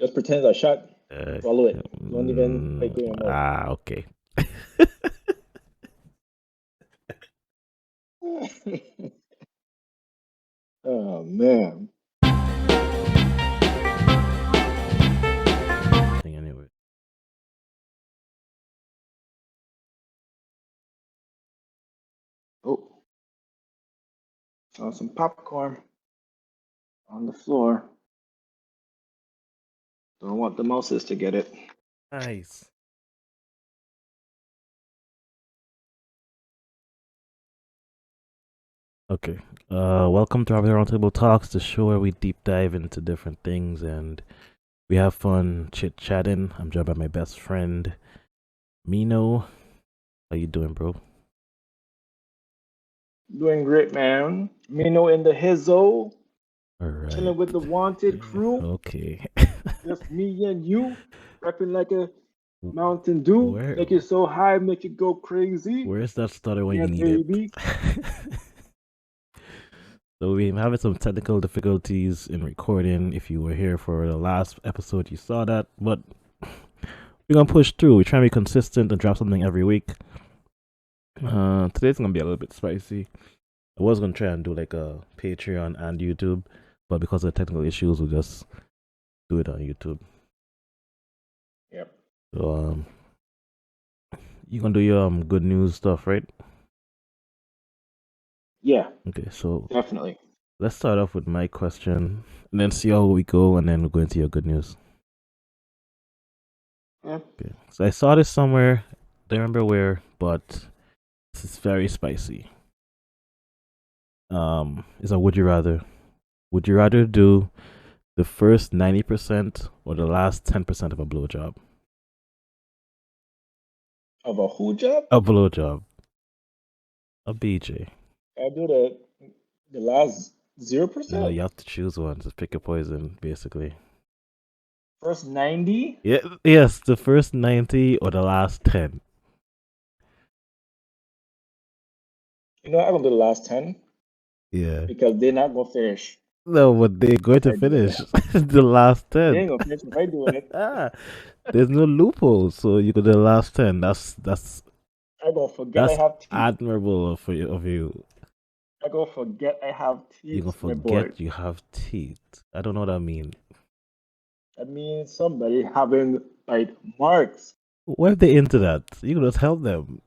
Just pretend I shot. Uh, Follow it. Don't even take it anymore. okay. Oh man. Anyway. Oh, some popcorn on the floor. Don't want the mouses to get it. Nice. Okay. Welcome to our Roundtable Talks, the show where we deep dive into different things and we have fun chit chatting. I'm joined by my best friend, Mino. How you doing, bro? Doing great, man. Mino in the hizzo, All right. chilling with the wanted crew. Okay. Just me and you, repping like a Mountain Dew. Where Make it so high, make it go crazy. where's that stutter when Yeah, you need it? baby. So we're having some technical difficulties in recording. If you were here for the last episode, you saw that. But we're gonna push through. We're trying to be consistent and drop something every week. Today's gonna be a little bit spicy. I was gonna try and do like a Patreon and YouTube, but because of the technical issues, we'll just do it on YouTube. Yep. So you gonna do your good news stuff, right? Yeah, Okay, so definitely. let's start off with my question, and then see how we go, and then we'll go into your good news. Yeah. Okay, so I saw this somewhere. Don't remember where, but this is very spicy. It's a would you rather. Would you rather do the first 90% or the last 10% of a blowjob? Of a who job? A blowjob. A BJ. I do the last zero No, percent. you have to choose one. Just pick a poison, basically. First 90. Yeah, yes, the first 90 or the last 10. You know, I'm gonna do the last 10 Yeah. because they're not gonna finish No, but they're going if to I do finish it. the last They 10. ain't gonna finish if I do it. Ah, there's no loophole, so you could do the last 10. I gonna forget I That's have teeth. admirable of you. I gonna forget I have You can teeth, my boy. forget you have teeth. I don't know what that means. That means somebody having like marks. What if they into that? You can just help them.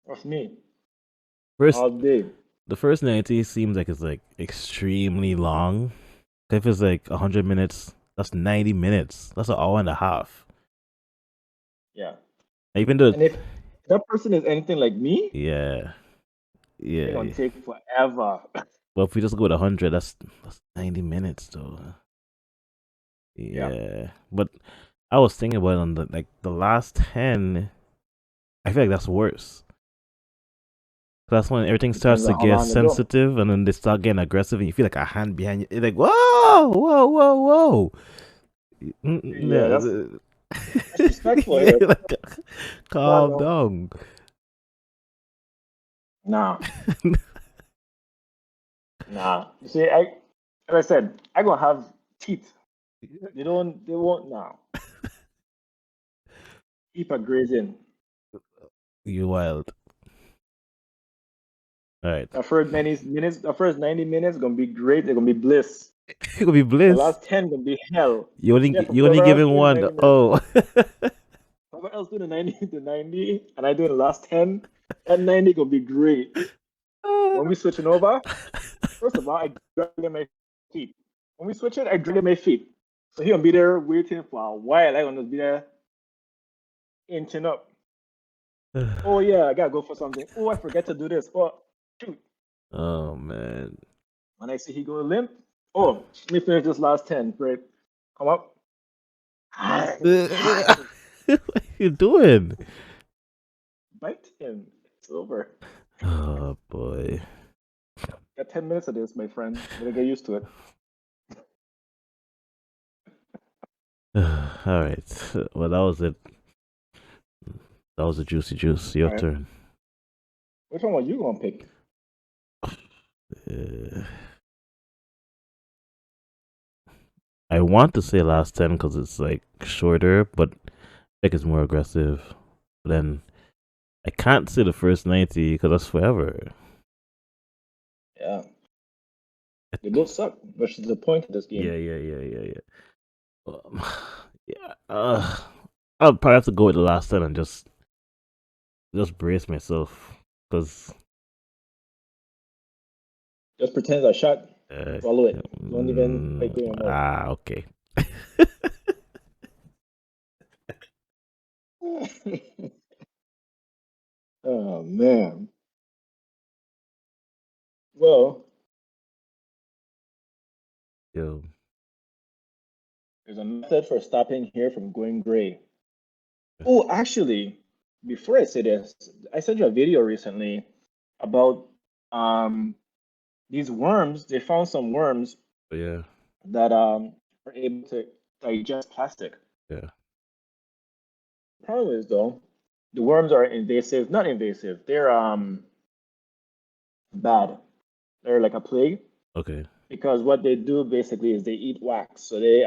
Of me First, all day. the first 90 seems like it's like extremely long. If it's like 100 minutes, that's 90 minutes. That's an hour and a half. Yeah. Even though, And if that person is anything like me, yeah, they're yeah. gonna take forever. Well, if we just go with 100, that's 90 minutes though. Yeah. Yeah, but I was thinking about it on the last 10. I feel like that's worse. That's when everything starts Depends to on how get long ago. sensitive, and then they start getting aggressive, and you feel like a hand behind you. It's like, whoa, whoa, whoa, whoa. Yeah, that's Yeah. disrespectful Yeah, here. like, Come on, calm no. down. Nah, nah. You see, as I said, I gonna have teeth. They won't now. Keep a grazing. You wild. All right. The first 90 minutes gonna be great. They're gonna be bliss. It could be The bliss. last 10 gonna be hell. You only Yeah, for you only whoever else giving doing one. 90 minutes. Oh. Whoever else doing the 90 to 90, and I doing the last 10, that 90 gonna be great. When we switching over, first of all, I drag in my feet. When we switch it, I drag in my feet. So he gonna be there waiting for a while. I gonna be there inching up. Oh yeah, I gotta go for something. Oh, I forget to do this. Oh, shoot. Oh man. When I see he go limp, oh, let me finish this last 10. Great. Come up. What are you doing? Bite him. It's over. Oh boy. Got 10 minutes of this, my friend. Better get used to it. All right. Well, that was it. That was a juicy juice. Your All right. turn. Which one are you gonna pick? Uh, I want to say last 10 because it's like shorter, but like it's more aggressive. But then I can't say the first 90 because that's forever. Yeah, they both suck, which is the point of this Yeah, game. yeah, yeah, yeah, yeah. Um, yeah. I'll probably have to go with the last 10 and just brace myself because Just pretend I shot, uh, follow it. Don't even think anymore. okay. Oh man. Well, Yo, there's a method for stopping hair from going gray. Oh, actually, before I say this, I sent you a video recently about um these worms. They found some worms but yeah, that are able to digest plastic. yeah, The problem is though, the worms are invasive, not invasive. They're bad. They're like a plague okay, because what they do basically is they eat wax. So they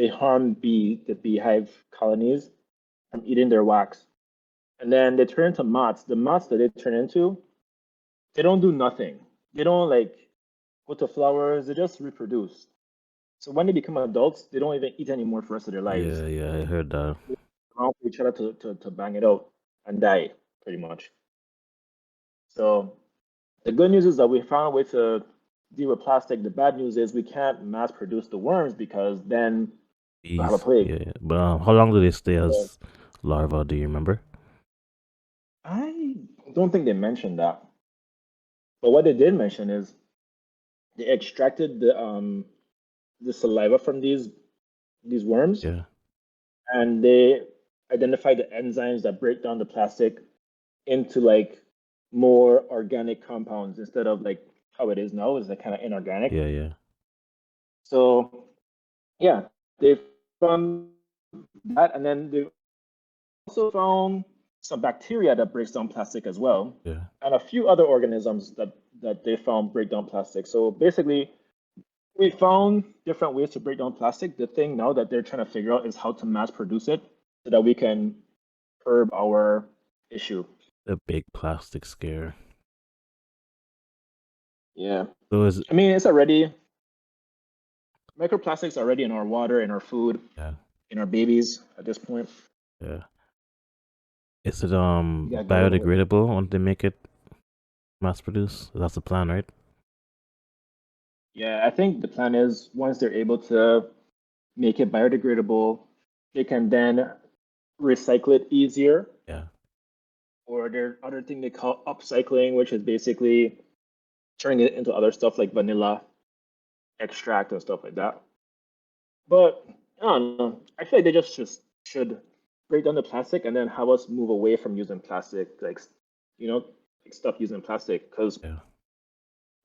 harm the beehive colonies from eating their wax. And then they turn into moths. The moths that they turn into, they don't do nothing. They don't like go to flowers, they just reproduce. So when they become adults, they don't even eat anymore for the rest of their lives. yeah, yeah. I heard that. They allow each other to bang it out and die, pretty much. So the good news is that we found a way to deal with plastic. The bad news is we can't mass produce the worms because then we'll have a Bees, plague. yeah, yeah. But how long do they stay So as larvae? Do you remember? I don't think they mentioned that. But what they did mention is they extracted the saliva from these worms Yeah, and they identified the enzymes that break down the plastic into like more organic compounds instead of like how it is now is like kind of inorganic. yeah, yeah, So yeah, they found that, and then they also found some bacteria that breaks down plastic as well, yeah. and a few other organisms that they found break down plastic. So basically, we found different ways to break down plastic. The thing now that they're trying to figure out is how to mass produce it so that we can curb our issue. The big plastic scare. Yeah. So is I mean, it's already microplastics already in our water, in our food, yeah, in our babies at this point. yeah. Is it We gotta get rid of it. biodegradable once they make it mass produced? That's the plan, right? Yeah, I think the plan is once they're able to make it biodegradable, they can then recycle it easier. Yeah, Or there's other thing they call upcycling, which is basically turning it into other stuff like vanilla extract and stuff like that. But I don't know. I feel like they just should break down the plastic and then have us move away from using plastic, like like stop using plastic. Because yeah.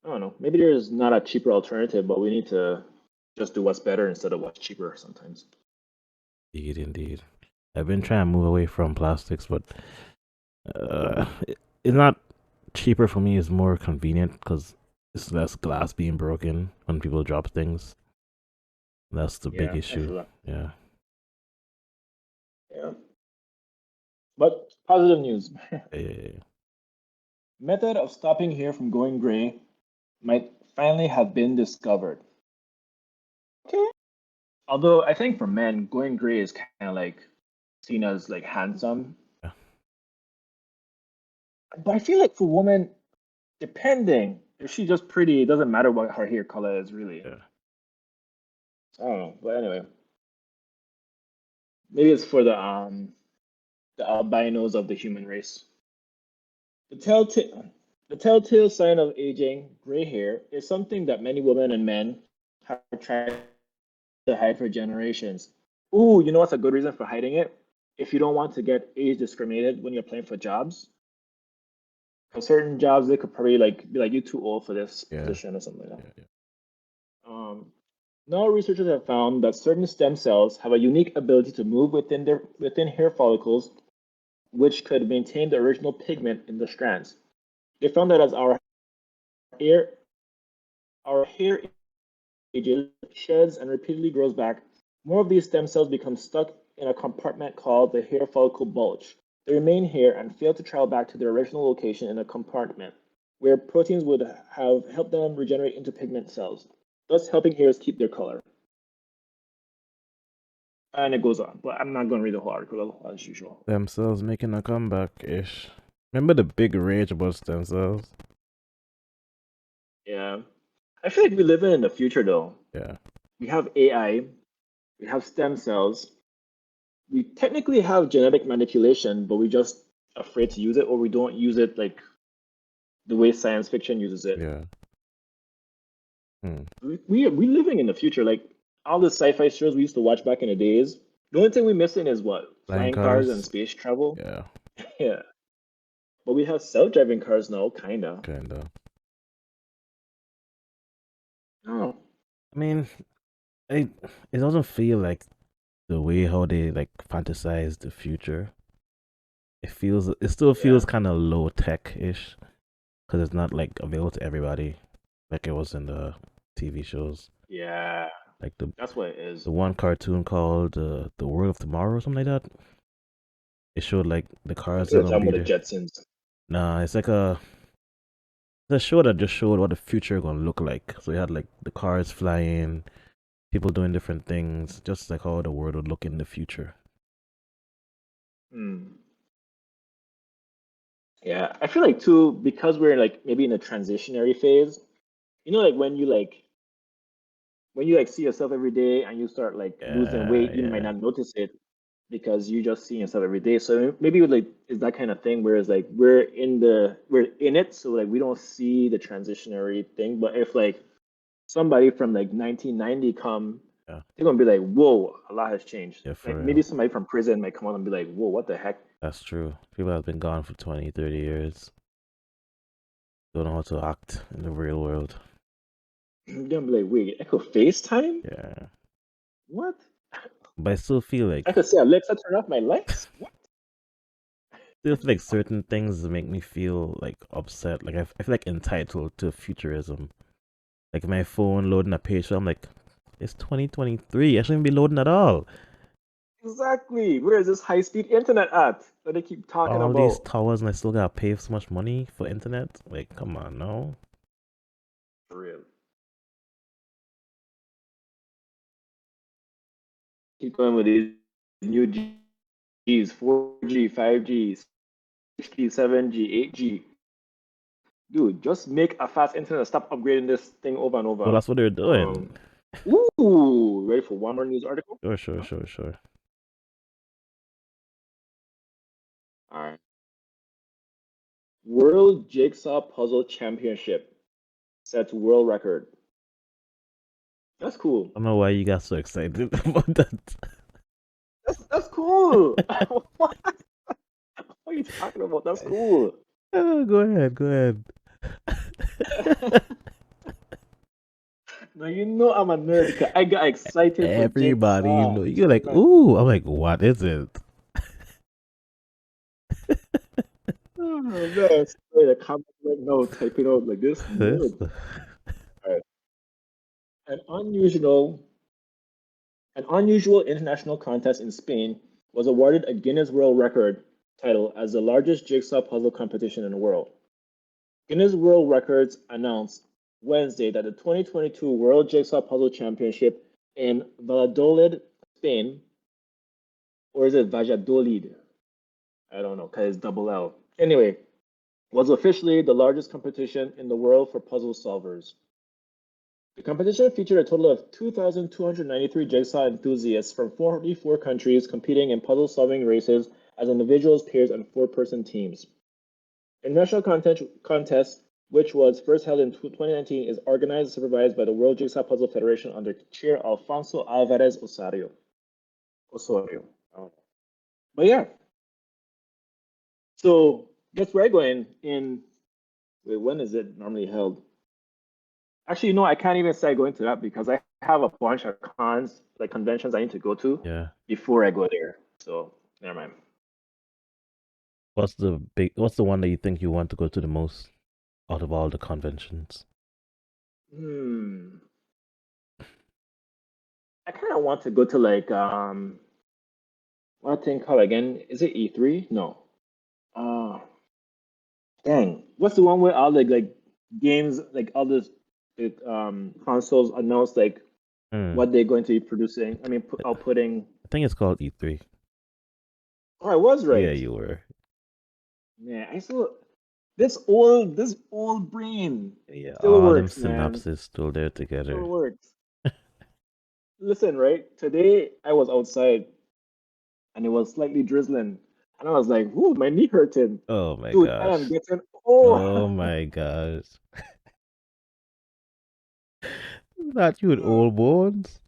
I don't know, maybe there's not a cheaper alternative, but we need to just do what's better instead of what's cheaper sometimes. Indeed, indeed. I've been trying to move away from plastics, but it's not cheaper for me. It's more convenient because it's less glass being broken when people drop things. That's the big Yeah, I issue. feel that. Yeah. Yeah, but positive news. Yeah, yeah, yeah. Method of stopping hair from going gray might finally have been discovered. Okay. Although I think for men, going gray is kind of like seen as like handsome. Yeah. But I feel like for women, depending if she's just pretty, it doesn't matter what her hair color is really. Yeah. I don't know. But anyway, maybe it's for the albinos of the human race. The telltale sign of aging, gray hair, is something that many women and men have tried to hide for generations. Ooh, you know what's a good reason for hiding it? If you don't want to get age discriminated when you're applying for jobs. For certain jobs, they could probably like be like, you're too old for this Yeah. position or something like Yeah. Yeah. that. Now researchers have found that certain stem cells have a unique ability to move within hair follicles, which could maintain the original pigment in the strands. They found that as hair ages, sheds, and repeatedly grows back, more of these stem cells become stuck in a compartment called the hair follicle bulge. They remain here and fail to travel back to their original location in a compartment, where proteins would have helped them regenerate into pigment cells, thus helping hairs keep their color. And it goes on, but I'm not going to read the whole article as usual. Stem cells making a comeback-ish. Remember the big rage about stem cells? Yeah. I feel like we live in the future, though. Yeah. We have AI, we have stem cells, we technically have genetic manipulation, but we're just afraid to use it, or we don't use it like the way science fiction uses it. Yeah. We living in the future. Like all the sci-fi shows we used to watch back in the days. The only thing we're missing is what? Flying cars and space travel. Yeah. Yeah. But we have self-driving cars now, kinda. Oh. I mean, it doesn't feel like the way how they like fantasize the future. It still feels kind of low tech-ish because it's not like available to everybody like it was in the TV shows. Yeah. Like that's what it is. The one cartoon called The World of Tomorrow or something like that. It showed like the cars are gonna be the Jetsons. Nah, it's like a show that just showed what the future gonna look like. So you had like the cars flying, people doing different things, just like how the world would look in the future. Yeah, I feel like too, because we're like maybe in a transitionary phase, you know, like when you see yourself every day and you start like losing weight, you might not notice it because you just see yourself every day. So maybe like it's that kind of thing, whereas like we're in it, so like we don't see the transitionary thing. But if like somebody from like 1990 come, they're gonna be like, whoa, a lot has changed. Yeah, like maybe somebody from prison might come out and be like, whoa, what the heck? That's true. People have been gone for 20, 30 years. Don't know how to act in the real world. They're gonna be like, wait, I could FaceTime? Yeah. What? But I still feel like I could say, Alexa, turn off my lights? What? Still feel like certain things make me feel like upset. Like I feel like entitled to futurism. Like my phone loading a page, so I'm like, it's 2023. I shouldn't be loading at all. Exactly. Where is this high-speed internet at that they keep talking about? All these towers, and I still gotta pay so much money for internet. Like, come on, no. For real. Keep going with these new Gs, 4G, 5G, 6G, 7G, 8G. Dude, just make a fast internet. Stop upgrading this thing over and over. Well, that's what they're doing. Ooh, ready for one more news article? Sure. All right. World Jigsaw Puzzle Championship sets world record. That's cool. I don't know why you got so excited about that. That's cool. What are you talking about? That's cool. Oh, go ahead. Now you know I'm a nerd because I got excited. Everybody, you know, you're like, ooh. I'm like, what is it? Oh man, the comment right now, typing out like this. All right. An unusual international contest in Spain was awarded a Guinness World Record title as the largest jigsaw puzzle competition in the world. Guinness World Records announced Wednesday that the 2022 World Jigsaw Puzzle Championship in Valladolid, Spain, or is it Valladolid? I don't know, because it's double L. Anyway, was officially the largest competition in the world for puzzle solvers. The competition featured a total of 2,293 jigsaw enthusiasts from 44 countries competing in puzzle solving races as individuals, pairs, and four-person teams. International contest, which was first held in 2019, is organized and supervised by the World Jigsaw Puzzle Federation under chair Alfonso Alvarez Osorio. But yeah. So guess where I go in wait, when is it normally held? Actually, no, I can't even say I go into that because I have a bunch of conventions I need to go to before I go there. So never mind. What's the one that you think you want to go to the most out of all the conventions? kind of want to go to like what thing called again? Is it E3? No. Uh Dang. What's the one where all the like games, like all this consoles announce like Hmm. what they're going to be producing? I mean, outputting. I think it's called E3. Oh, I was Yeah, right. you were. Man, I saw this old brain Yeah, still all them works, man. synapses still there together. Still works. Listen, right? Today I was outside and it was slightly drizzling. And I was like, "Ooh, my knee hurting." Oh my Dude, I gosh. am getting oh Oh my gosh. Not you with old bones.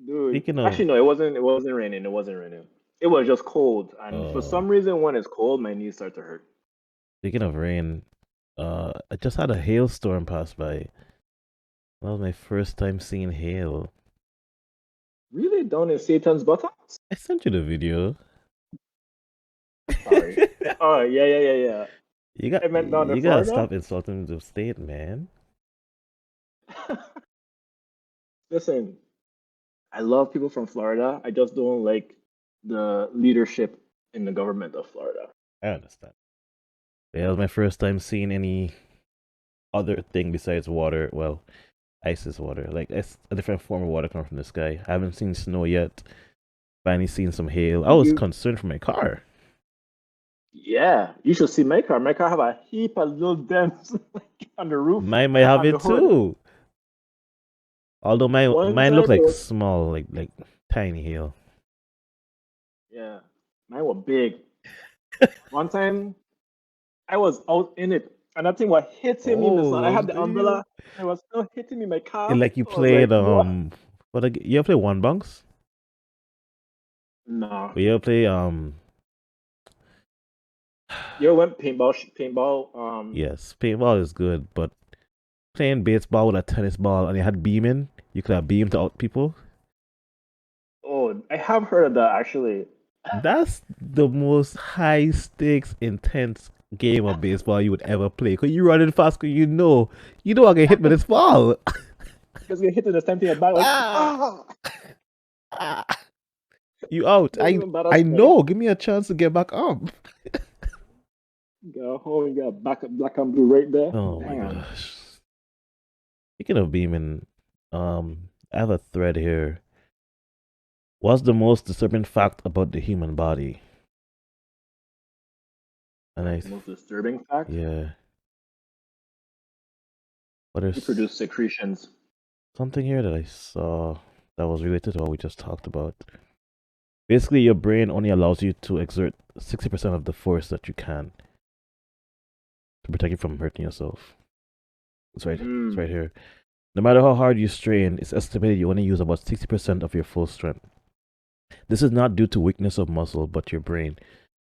dude. Speaking Actually of, no, it wasn't raining. It wasn't raining. It was just cold. And for uh, some reason when it's cold, my knees start to hurt. speaking of rain, I just had a hailstorm pass by. That was my first time seeing hail. Really? Down in Satan's buttocks? I sent you the video. Sorry. Oh yeah, yeah, yeah, yeah. I meant down in You gotta Florida. stop insulting the state, man. Listen, I love people from Florida. I just don't like the leadership in the government of Florida. I understand. Yeah, it was my first time seeing any other thing besides water. Well, ice is water. Like it's a different form of water coming from the sky. I haven't seen snow yet. Finally seen some hail. I was You, concerned for my car. yeah, you should see my car. My car have a heap of little dents like, on the roof Mine might and have on the it hood. too. Although One mine look time, like small, like tiny hail. yeah, mine were big. One time, I was out in it, and that thing was hitting me in the Oh, sun. I was had the there? umbrella, and it was still hitting me in my It calf. like you I was like, played what? you ever play one bunks? No. Or you ever play You ever went paintball? yes, paintball is good, but playing baseball with a tennis ball and you had beaming, you could have beamed out people. Oh, I have heard of that actually. That's the most high stakes, intense game of baseball you would ever play. Cause you running fast, cause you know I get hit with this ball. Because you hit it the same thing back, like, ah, ah, ah, you out. don't even bother I sweating. know. Give me a chance to get back up. Go home, you got black and blue right there. Oh my Damn. gosh. Speaking of beaming, I have a thread here. What's the most disturbing fact about the human body? And What's the most disturbing fact? yeah, but You there's produce secretions. something here that I saw that was related to what we just talked about. Basically, your brain only allows you to exert 60% of the force that you can to protect you from hurting yourself. It's right. It's right Mm. here. No matter how hard you strain, it's estimated you only use about 60% of your full strength. This is not due to weakness of muscle, but your brain.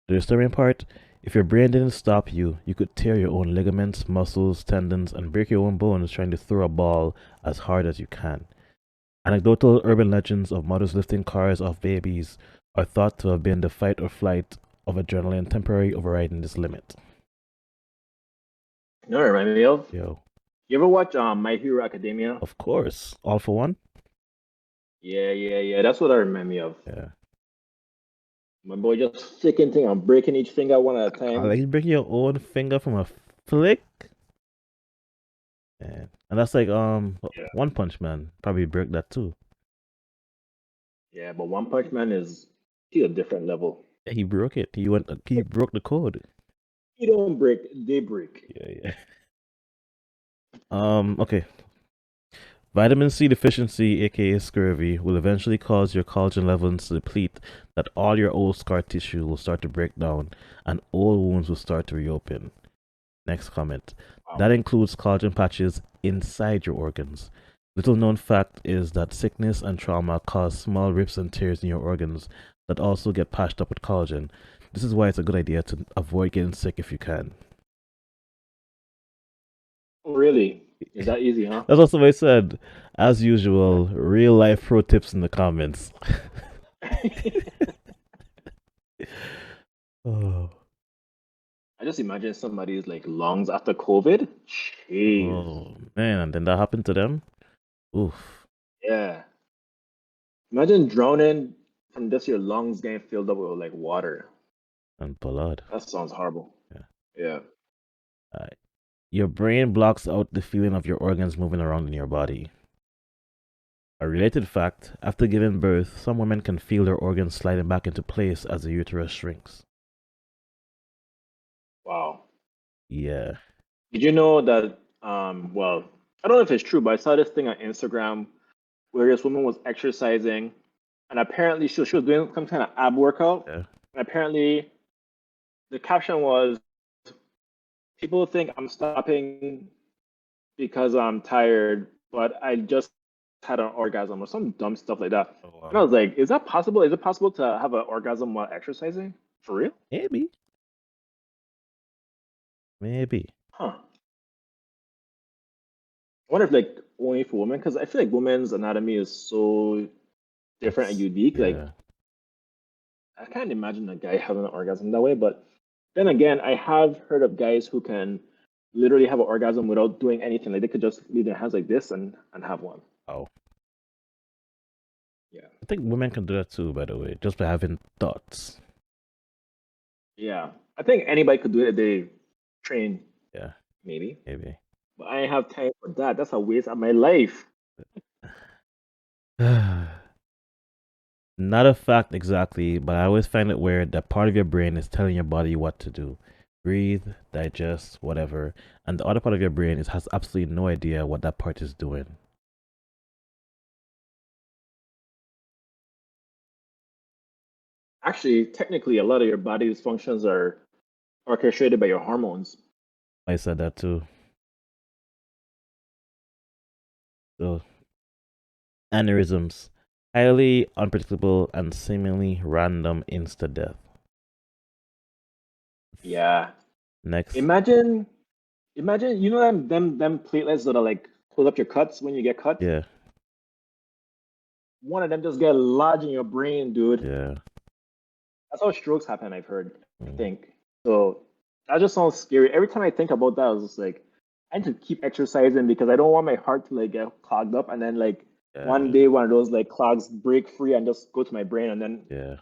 The disturbing part, if your brain didn't stop you, you could tear your own ligaments, muscles, tendons, and break your own bones trying to throw a ball as hard as you can. Anecdotal urban legends of mothers lifting cars off babies are thought to have been the fight or flight of adrenaline temporarily overriding this limit. You know what it remind me of? Yo, You ever watch My Hero Academia? of course, all for one. Yeah, yeah, yeah. That's what I remind me of. Yeah, My boy just flicking thing and breaking each finger one at a I time. like you breaking your own finger from a flick. Yeah. And that's like Yeah, One Punch Man probably broke that too. yeah. But One Punch Man is to a different level. Yeah, he broke it. He broke the code. You don't break, they break. Yeah, yeah. Okay. Vitamin C deficiency, aka scurvy, will eventually cause your collagen levels to deplete, that all your old scar tissue will start to break down, and old wounds will start to reopen. Next comment. Wow. That includes collagen patches inside your organs. Little known fact is that sickness and trauma cause small rips and tears in your organs that also get patched up with collagen. This is why it's a good idea to avoid getting sick if you can. Really? Is that easy, huh? That's what somebody said. As usual, real life pro tips in the comments. Oh, I just imagine somebody's like lungs after COVID. Jeez. oh man, and then that happened to them. Oof. Yeah. Imagine drowning from just your lungs getting filled up with like water. And blood. That sounds horrible. Yeah. Yeah. Alright. Your brain blocks out the feeling of your organs moving around in your body. A related fact, after giving birth, some women can feel their organs sliding back into place as the uterus shrinks. Wow. Yeah. Did you know that? Well, I don't know if it's true, but I saw this thing on Instagram where this woman was exercising, and apparently she was doing some kind of ab workout. Yeah. And apparently, the caption was, "People think I'm stopping because I'm tired, but I just had an orgasm," or some dumb stuff like that. Oh, And I was like, "Is that possible? Is it possible to have an orgasm while exercising? For real?" maybe. Maybe. Huh. I wonder if like only for women, because I feel like women's anatomy is so different and It's unique. Like yeah. I can't imagine a guy having an orgasm that way. But then again, I have heard of guys who can literally have an orgasm without doing anything. Like they could just leave their hands like this and have one. Oh. Yeah. I think women can do that too, by the way, just by having thoughts. Yeah. I think anybody could do it if they train, Yeah. maybe. Maybe. But I ain't have time for that. That's a waste of my life. Not a fact exactly, but I always find it weird that part of your brain is telling your body what to do. Breathe, digest, whatever. And the other part of your brain has absolutely no idea what that part is doing. Actually, technically, a lot of your body's functions are orchestrated by your hormones. I said that too. So, aneurysms. Highly unpredictable and seemingly random insta death. Yeah. Next. Imagine, you know them platelets that are like close up your cuts when you get cut. Yeah. One of them just get lodged in your brain, dude. Yeah. That's how strokes happen, I've heard. I Mm. think so. That just sounds scary. Every time I think about that, I was just like, I need to keep exercising because I don't want my heart to like get clogged up and then like one Yeah. day one of those like clogs break free and just go to my brain and then Yeah.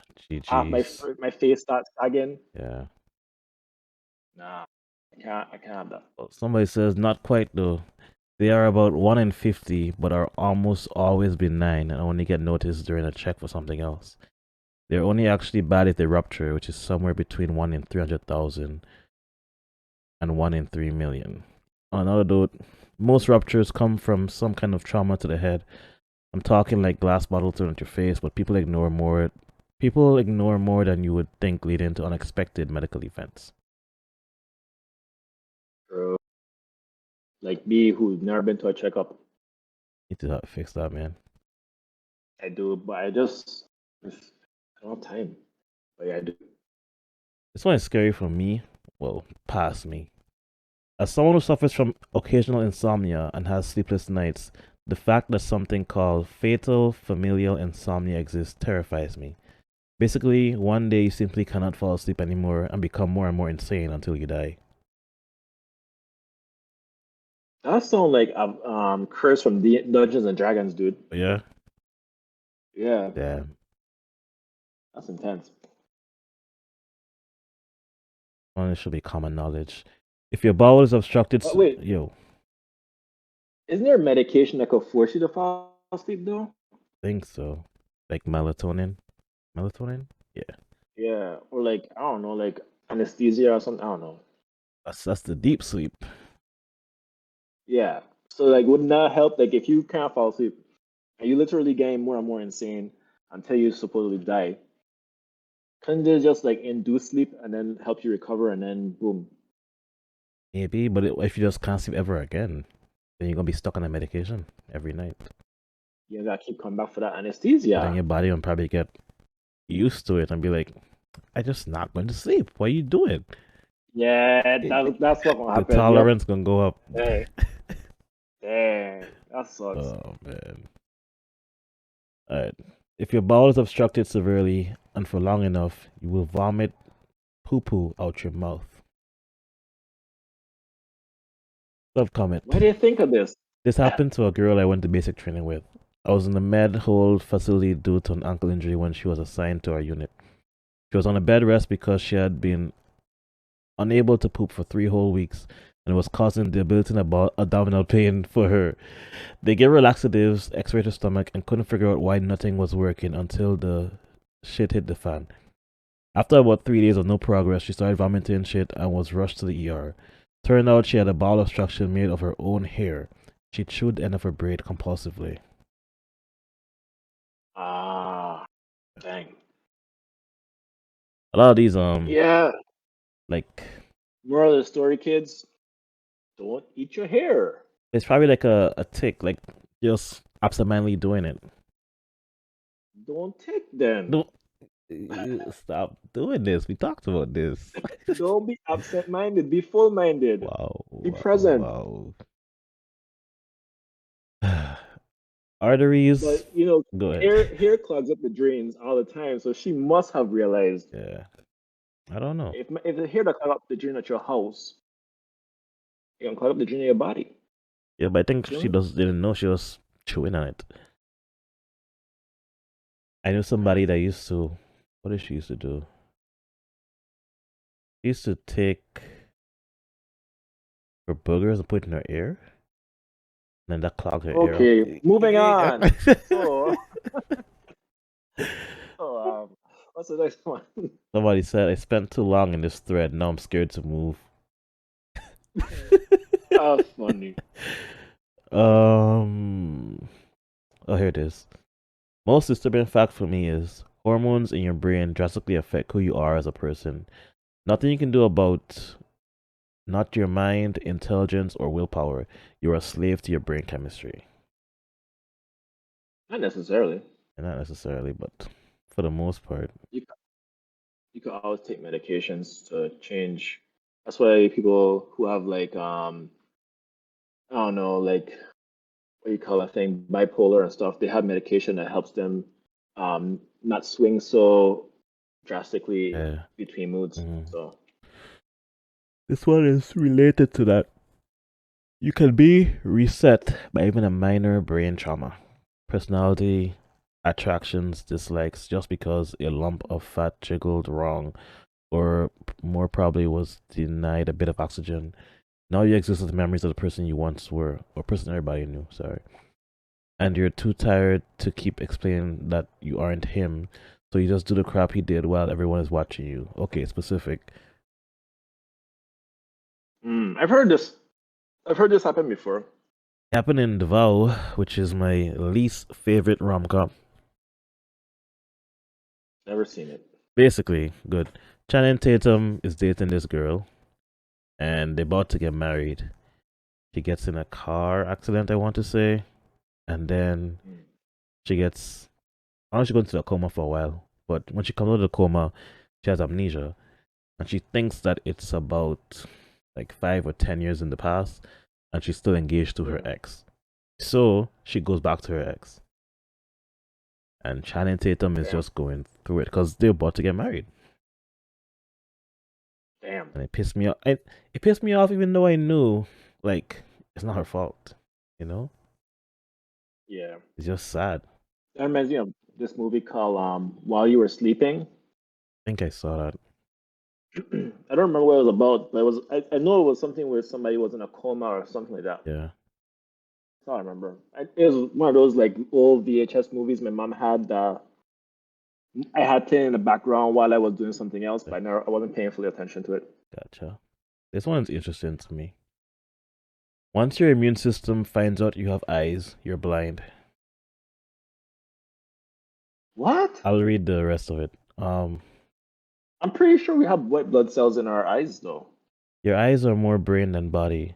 half GG's. my face starts sagging. Yeah. Nah, I can't have that. Well, somebody says not quite though. They are about 1 in 50, but are almost always benign and only get noticed during a check for something else. They're only actually bad if they rupture, which is somewhere between 1 in 300,000 and 1 in 3 million. On another note, most ruptures come from some kind of trauma to the head. I'm talking like glass bottle thrown at your face, but people ignore more. People ignore more than you would think, leading to unexpected medical events. Bro, like me who's never been to a checkup, Need to fix that, man. I do, but I don't have time. But yeah, I do. This one is scary for me. Well, past me. As someone who suffers from occasional insomnia and has sleepless nights, the fact that something called fatal familial insomnia exists terrifies me. Basically, one day you simply cannot fall asleep anymore and become more and more insane until you die. That sounds like a curse from the Dungeons and Dragons, dude. Yeah? Yeah, Damn. that's intense. Well, it should be common knowledge. If your bowel is obstructed, But wait, yo, isn't there medication that could force you to fall asleep though? think so. Like melatonin? Melatonin? Yeah. Yeah, or like I don't know, like anesthesia or something. I don't know. That's the deep sleep. Yeah. So like, wouldn't that help? Like, if you can't fall asleep and you literally getting more and more insane until you supposedly die, couldn't they just like induce sleep and then help you recover and then boom? Maybe, but if you just can't sleep ever again, then you're gonna be stuck on a medication every night. You gotta keep coming back for that But then anesthesia. your body will probably get used to it and be like, I just not going to sleep. What are you doing? Yeah, that's what will The happen. Yep. tolerance gonna go up. Dang, dang, that sucks. Oh man. Alright. If your bowel is obstructed severely and for long enough, you will vomit poo poo out your mouth. Love comment. Why do you think of this? This happened to a girl I went to basic training with. I was in the med hold facility due to an ankle injury when she was assigned to our unit. She was on a bed rest because she had been unable to poop for 3 whole weeks and it was causing debilitating abdominal pain for her. They gave her laxatives, x-rayed her stomach, and couldn't figure out why nothing was working until the shit hit the fan. After about 3 days of no progress, she started vomiting shit and was rushed to the ER. Turned out she had a bowel obstruction made of her own hair. She chewed the end of her braid compulsively. Ah, dang. A lot of these Yeah. like Moral of the story, kids: don't eat your hair. it's probably like a tick, like just absentmindedly doing it. Don't tick then. Don't stop doing this. We talked about this. Don't be absent-minded. Be full-minded. Wow, Be wow, present. wow. Arteries. But Go ahead. hair clogs up the drains all the time, so she must have realized Yeah, I don't know. if the hair that clog up the drain at your house, it can clog up the drain of your body. Yeah, but I think You she know? didn't know she was chewing on it. I knew somebody that used to. What did she used to do? She used to take her boogers and put it in her ear, and then that clogged her ear Okay, moving up. on. So, what's the next one? Somebody said I spent too long in this thread. Now I'm scared to move. That's funny. Oh, here it is. Most disturbing fact for me is hormones in your brain drastically affect who you are as a person. Nothing you can do about not your mind, intelligence, or willpower. You're a slave to your brain chemistry. Not necessarily. And not necessarily, but for the most part. You you could always take medications to change. That's why people who have like I don't know, like what you call a thing, bipolar and stuff, they have medication that helps them not swing so drastically Yeah. between moods. Mhm. So This one is related to that. You can be reset by even a minor brain trauma. Personality, attractions, dislikes, just because a lump of fat jiggled wrong, or more probably was denied a bit of oxygen. Now you exist as memories of the person you once were, or person everybody knew, sorry. And you're too tired to keep explaining that you aren't him, so you just do the crap he did while everyone is watching you. Okay, specific. I've heard this. I've heard this happen before. Happened in The Vow, which is my least favorite rom-com. Never seen it. Basically, good. Channing Tatum is dating this girl, and they're about to get married. She gets in a car accident, I want to say, and then Mm. she gets. I know she goes into a coma for a while, but when she comes out of the coma, she has amnesia, and she thinks that it's about like 5 or 10 years in the past, and she's still engaged to her Yeah. ex. So she goes back to her ex, and Channing Tatum is Damn. just going through it because they're about to get married. Damn. And it pissed me off. It pissed me off, even though I knew, like, it's not her fault. You know, Yeah. it's just sad. That reminds me of this movie called While You Were Sleeping. I think I saw that. I don't remember what it was about, but I know it was something where somebody was in a coma or something like that. Yeah. That's all I remember. It was one of those like old VHS movies my mom had. I had playing in the background while I was doing something else, but I wasn't paying full attention to it. Gotcha. This one's interesting to me. Once your immune system finds out you have eyes, you're blind. What? I'll read the rest of it. I'm pretty sure we have white blood cells in our eyes, though. Your eyes are more brain than body,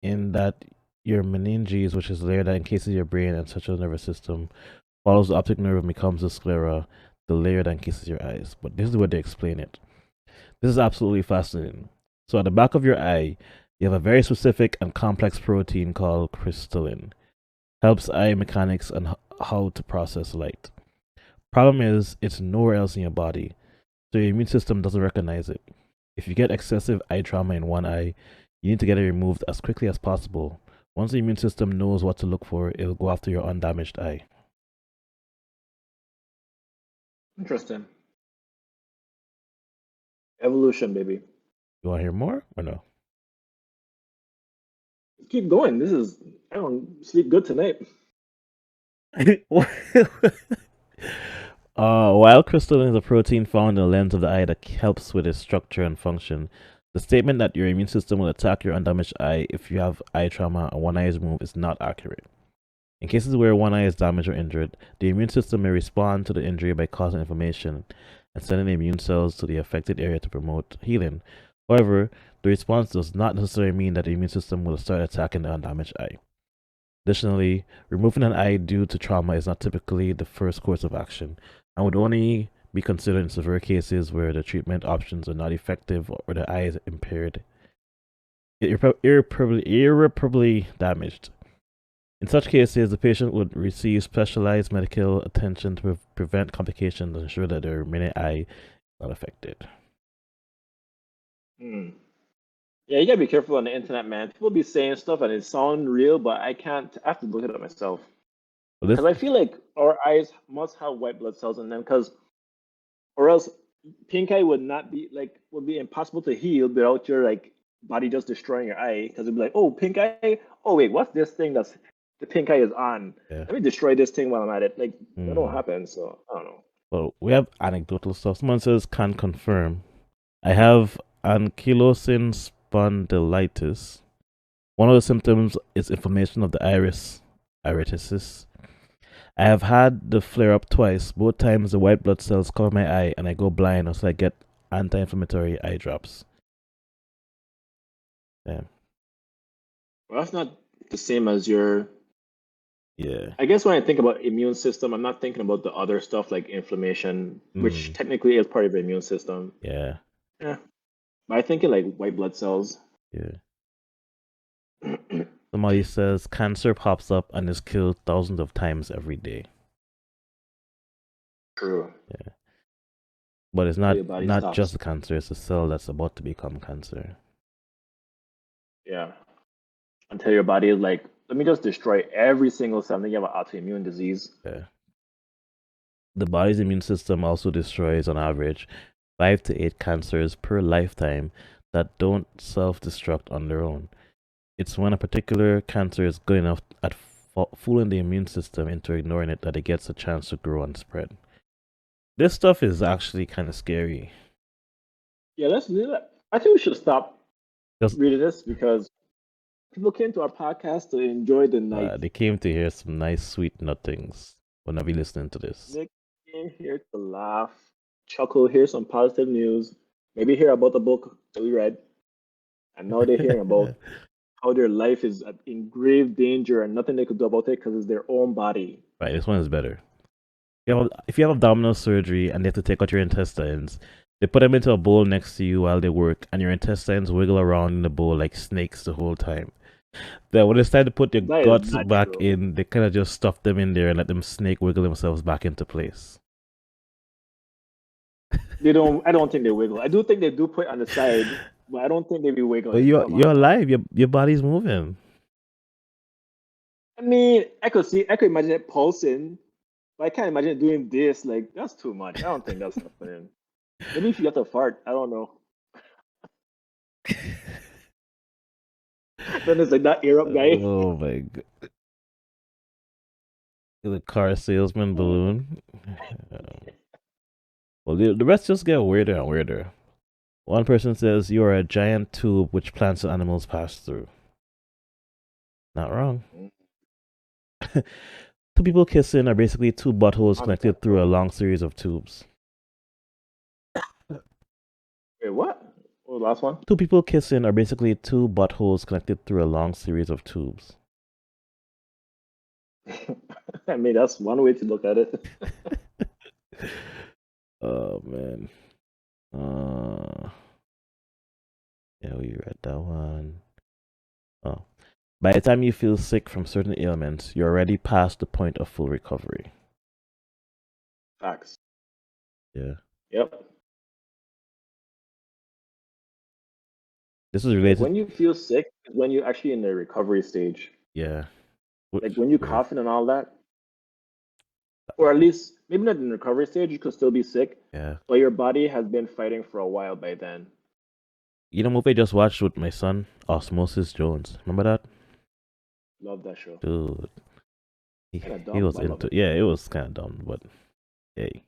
in that your meninges, which is the layer that encases your brain and central nervous system, follows the optic nerve and becomes the sclera, the layer that encases your eyes. But this is where they explain it. This is absolutely fascinating. So at the back of your eye, you have a very specific and complex protein called crystalline. Helps eye mechanics and how to process light. Problem is, it's nowhere else in your body, so your immune system doesn't recognize it. If you get excessive eye trauma in one eye, you need to get it removed as quickly as possible, Once the immune system knows what to look for, it'll go after your undamaged eye. Interesting. Evolution, baby. You want to hear more or no? Keep going. I don't sleep good tonight. While crystalline is a protein found in the lens of the eye that helps with its structure and function, the statement that your immune system will attack your undamaged eye if you have eye trauma or one eye is removed is not accurate. In cases where one eye is damaged or injured, the immune system may respond to the injury by causing inflammation and sending immune cells to the affected area to promote healing. However, the response does not necessarily mean that the immune system will start attacking the undamaged eye. Additionally, removing an eye due to trauma is not typically the first course of action and would only be considered in severe cases where the treatment options are not effective or the eye is impaired, irreparably damaged. In such cases, the patient would receive specialized medical attention to prevent complications and ensure that their remaining eye is not affected. Yeah, you gotta be careful on the internet, man. People be saying stuff and it sounds real, but I can't. I have to look it up myself. Because I feel like our eyes must have white blood cells in them, or else pink eye would be impossible to heal without your body just destroying your eye. Because it'd be like, oh, pink eye. Oh wait, what's this thing that's the pink eye is on? Yeah. Let me destroy this thing while I'm at it. That don't happen. So I don't know. Well, we have anecdotal stuff. Someone says can confirm. I have ankylosing spondylitis. One of the symptoms is inflammation of the iritis. I have had the flare up twice. Both times the white blood cells cover my eye and I go blind until I get anti-inflammatory eye drops. Damn. Well, that's not the same as your. Yeah. I guess when I think about immune system, I'm not thinking about the other stuff like inflammation, which technically is part of the immune system. Yeah. Yeah. But I think like white blood cells. Yeah. Somebody says cancer pops up and is killed thousands of times every day. True. Yeah. But it's not just the cancer, it's a cell that's about to become cancer. Yeah. Until your body is like, let me just destroy every single cell, and then you have an autoimmune disease. Yeah. The body's immune system also destroys, on average, 5 to 8 cancers per lifetime that don't self-destruct on their own. It's when a particular cancer is good enough at fooling the immune system into ignoring it that it gets a chance to grow and spread. This stuff is actually kind of scary. Yeah, let's do that. I think we should stop reading this because people came to our podcast to enjoy the night. They came to hear some nice, sweet nothings. Will not be listening to this. They came here to laugh, chuckle, hear some positive news, maybe hear about the book that we read, and now they're hearing about how their life is in grave danger and nothing they could do about it because it's their own body. Right, this one is better. If you have abdominal surgery and they have to take out your intestines, they put them into a bowl next to you while they work, and your intestines wiggle around in the bowl like snakes the whole time. Then when it's time to put your guts back in, they kind of just stuff them in there and let them snake wiggle themselves back into place. I don't think they wiggle. I do think they do put it on the side, but I don't think they be wiggling. But you're alive. Your body's moving. I mean, I could imagine it pulsing, but I can't imagine it doing this. Like, that's too much. I don't think that's happening. Maybe if you have to fart, I don't know. Then it's like that ear up guy. Oh my god. The car salesman balloon. Well, the rest just get weirder and weirder. One person says you are a giant tube which plants and animals pass through. Not wrong. Two people kissing are basically two buttholes connected through a long series of tubes. Wait, what? What was the last one? Two people kissing are basically two buttholes connected through a long series of tubes. I mean, that's one way to look at it. Oh man. Yeah, we read that one. Oh. By the time you feel sick from certain ailments, you're already past the point of full recovery. Facts. Yeah. Yep. This is related. When you feel sick, when you're actually in the recovery stage. Yeah. Like when you Weird. coughing and all that, or at least maybe not in the recovery stage, you could still be sick, Yeah. but your body has been fighting for a while by then. You know, movie I just watched with my son, Osmosis Jones. Remember that? Love that show. Dude, Kind of he dumb, was but I love into. it. Yeah, it was kind of dumb, but hey,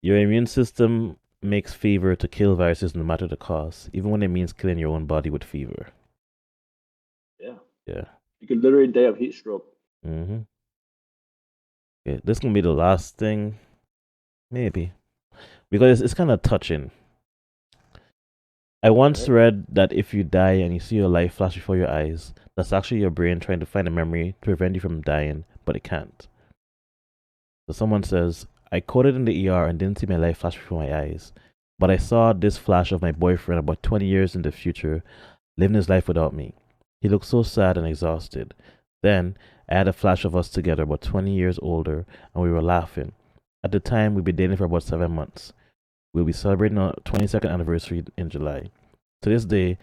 your immune system makes fever to kill viruses no matter the cost, even when it means killing your own body with fever. Yeah, Yeah. you could literally die of heat stroke. Mm-hmm. Yeah, this gonna be the last thing, maybe, because it's kind of touching. I All once right. read that if you die and you see your life flash before your eyes, that's actually your brain trying to find a memory to prevent you from dying, but it can't. So someone says, I coded in the ER and didn't see my life flash before my eyes, but I saw this flash of my boyfriend about 20 years in the future, living his life without me. He looked so sad and exhausted. Then I had a flash of us together, about 20 years older, and we were laughing. At the time, we'd been dating for about 7 months. We'll be celebrating our 22nd anniversary in July. To this day,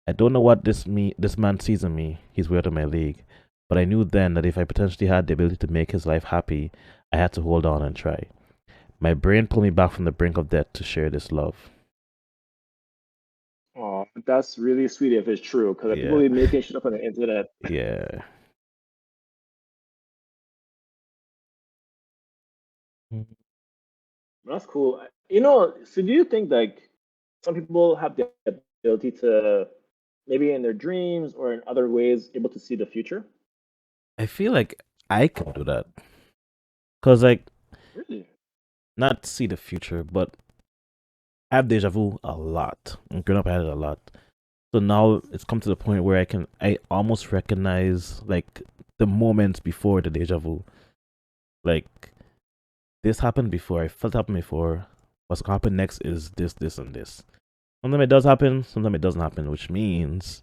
I don't know what this man sees in me. He's weird in my league. But I knew then that if I potentially had the ability to make his life happy, I had to hold on and try. My brain pulled me back from the brink of death to share this love. Oh, that's really sweet if it's true, because people Yeah. be making shit up on the internet. Yeah. Mhm. That's cool. You know, so do you think like some people have the ability to maybe in their dreams or in other ways able to see the future? I feel like I can do that. Because, like, Really? not see the future, but I have deja vu a lot. And growing up, I had it a lot. So now it's come to the point where I almost recognize, like, the moments before the deja vu. Like, this happened before. I felt it happen before. What's gonna happen next is this, this, and this. Sometimes it does happen. Sometimes it doesn't happen, which means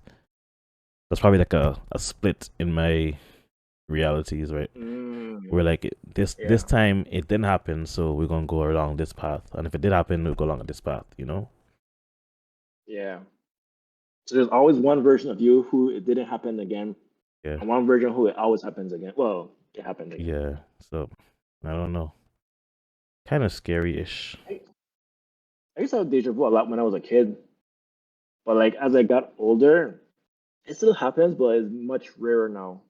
there's probably like a split in my realities, right? Mm, Where like this yeah, time it didn't happen, so we're gonna go along this path, and if it did happen, we'll go along this path. You know? yeah. So there's always one version of you who it didn't happen again, Yeah, and one version who it always happens again. Well, it happened again. yeah. So I don't know. Kind of scary-ish. I, I used to have deja vu a lot when I was a kid, but like as I got older, it still happens, but it's much rarer now.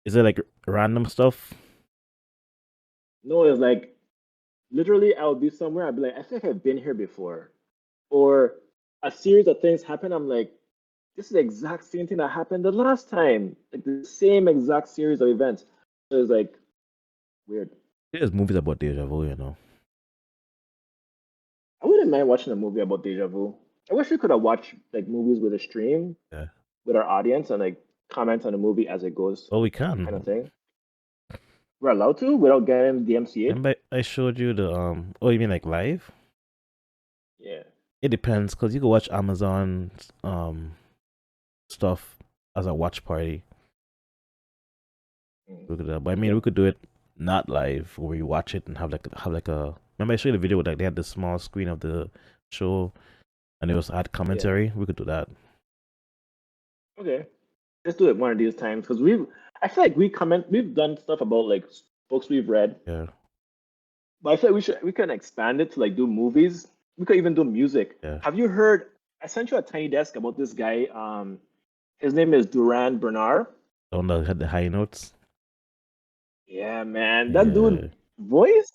Is it like random stuff? No, it's like literally I would be somewhere, I'd be like, I think I've been here before. Or a series of things happen, I'm like, this is the exact same thing that happened the last time. Like the same exact series of events. So it's like weird. There's movies about deja vu, you know. I wouldn't mind watching a movie about deja vu. I wish we could have watched like movies with a stream Yeah. with our audience and like comment on the movie as it goes, Oh, we kind of can. thing. We're allowed to without getting DMCA'd. Remember, I showed you the Oh, you mean like live? Yeah. It depends, cause you can watch Amazon stuff as a watch party. Mm. We could, but I mean, Okay. we could do it not live, where you watch it and have like a. Remember, I showed you the video with like they had the small screen of the show, and it was had Yeah. commentary. We could do that. Okay. Let's do it one of these times because I feel like we've done stuff about like books we've read, Yeah, but I feel like we can expand it to like do movies. We could even do music. yeah. Have you heard? I sent you a tiny desk about this guy. His name is Duran Bernard. The one that had the high notes. Yeah, man, that Yeah, dude voice.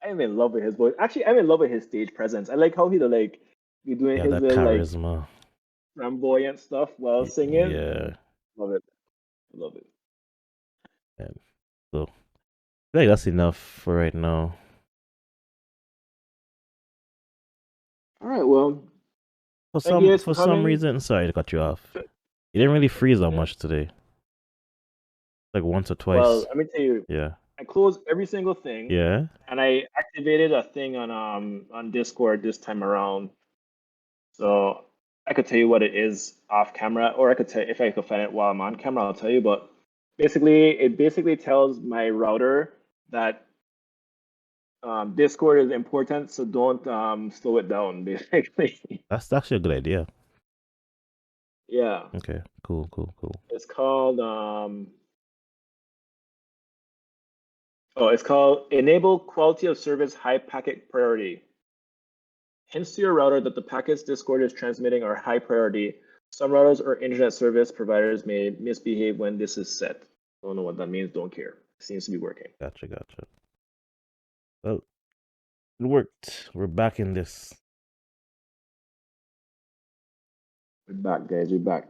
I'm in love with his voice. Actually, I'm in love with his stage presence. I like how he like be doing yeah, his that little like charisma. flamboyant stuff while singing. Yeah, Love it. Love it. and so I think that's enough for right now. All right. Well, For thank you some guys for for some coming. reason, sorry to cut you off. You didn't really freeze that Yeah. much today, like once or Well, twice. let me tell you, Yeah, I closed every single thing, yeah. and I activated a thing on Discord this time around. So I could tell you what it is off camera, or I could tell if I could find it while I'm on camera, I'll tell you. But basically, it basically tells my router that Discord is important, so don't slow it down, basically. That's actually a good idea. Yeah, Okay, cool. it's called it's called Enable Quality of Service High Packet Priority. Hints to your router that the packets Discord is transmitting are high priority. Some routers or internet service providers may misbehave when this is set. Don't know what that means, don't care. Seems to be working. Gotcha. Well, it worked. We're back in this. We're back, guys, we're back.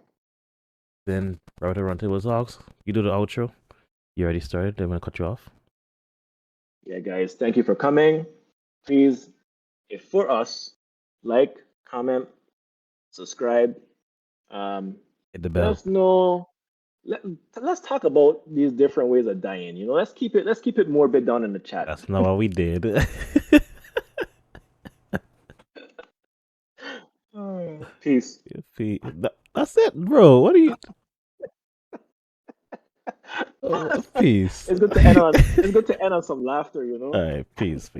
Then router Roundtable talks. You do the outro. You already started. I'm gonna cut you off. Yeah, guys, thank you for coming. Please, if for us, like, comment, subscribe. Hit the Let bell. us know. Let's talk about these different ways of dying. Let's keep it morbid down in the chat. That's not what we did. Peace. That's it, bro. What are you? Peace. It's good to end on some laughter, All right, peace.